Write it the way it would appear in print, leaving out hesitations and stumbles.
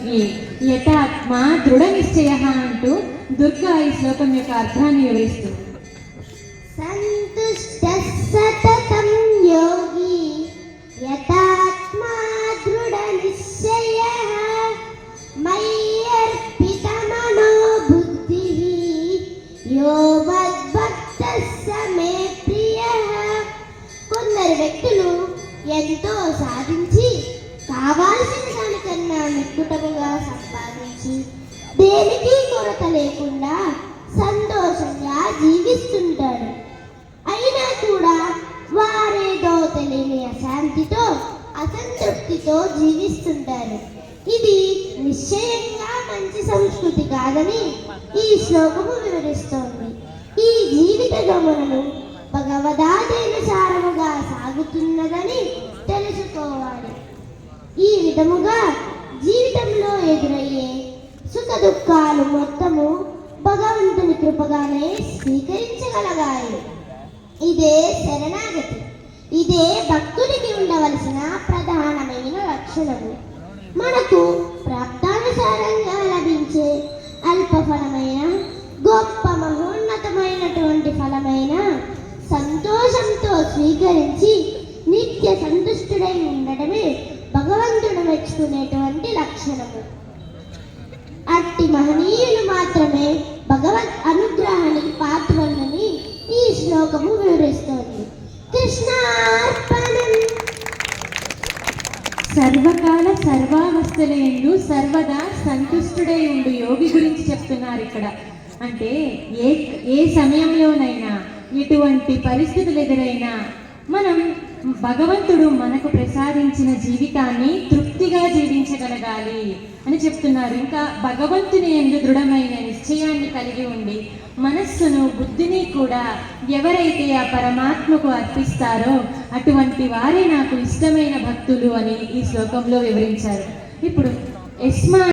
యోగి యథాత్మా దృఢ నిశ్చయ అంటూ దుర్గా ఈ శ్లోకం యొక్క అర్థాన్ని వివరిస్తుంది. సంతుష్టః సతతం యోగి యథాత్మా దృఢ నిశ్చయః మయ్యర్పితమనో బుద్ధిః యో మద్భక్తః స మే ప్రియః. కొందరు వ్యక్తులు ఎంతో సాధించి కావాల్సిన దానికన్నా నిక్కుటముగా సంపాదించి దేనికి కొరత లేకుండా సంతోషంగా జీవిస్తుంటాడు. అయినా కూడా వారేదో తెలియని అశాంతితో అసంతృప్తితో జీవిస్తుంటారు. ఇది నిశ్చయంగా మంచి సంస్కృతి కాదని ఈ శ్లోకము వివరిస్తోంది. ఈ జీవిత గమనము భగవదాదేనుసారముగా సాగుతున్నదని తెలుసుకోవాలి. ఈ విధముగా జీవితంలో ఎదురయ్యే సుఖ దుఃఖాలు మొత్తము భగవంతుని కృపగానే స్వీకరించగలగాలి. ఇదే శరణాగతి. ఇదే భక్తునికి ఉండవలసిన ప్రధానమైన లక్షణము. మనకు ప్రాప్తానుసారంగా లభించే అల్ప ఫలమైన గొప్ప మహోన్నతమైనటువంటి ఫలమైన సంతోషంతో స్వీకరించి నిత్య సంతుష్టుడై ఉండడమే భగవంతుడు మెచ్చుకునేటువంటి లక్షణము. అట్టి మహనీయులు మాత్రమే భగవద్ అనుగ్రహానికి పాత్రులని ఈ శ్లోకము వివరిస్తోంది. కృష్ణార్పణం. సర్వకాల సర్వావస్థలందు సర్వదా సంతుష్టుడై ఉండు యోగి గురించి చెప్తున్నారు ఇక్కడ. అంటే ఏ సమయంలోనైనా ఎటువంటి పరిస్థితులు ఎదురైనా మనం భగవంతుడు మనకు ప్రసాదించిన జీవితాన్ని తృప్తిగా జీవించగలగాలి అని చెప్తున్నారు. ఇంకా భగవంతుని యందు దృఢమైన నిశ్చయాన్ని కలిగి ఉండి మనస్సును బుద్ధిని కూడా ఎవరైతే ఆ పరమాత్మకు అర్పిస్తారో అటువంటి వారే నాకు ఇష్టమైన భక్తులు అని ఈ శ్లోకంలో వివరించారు. ఇప్పుడు యస్మా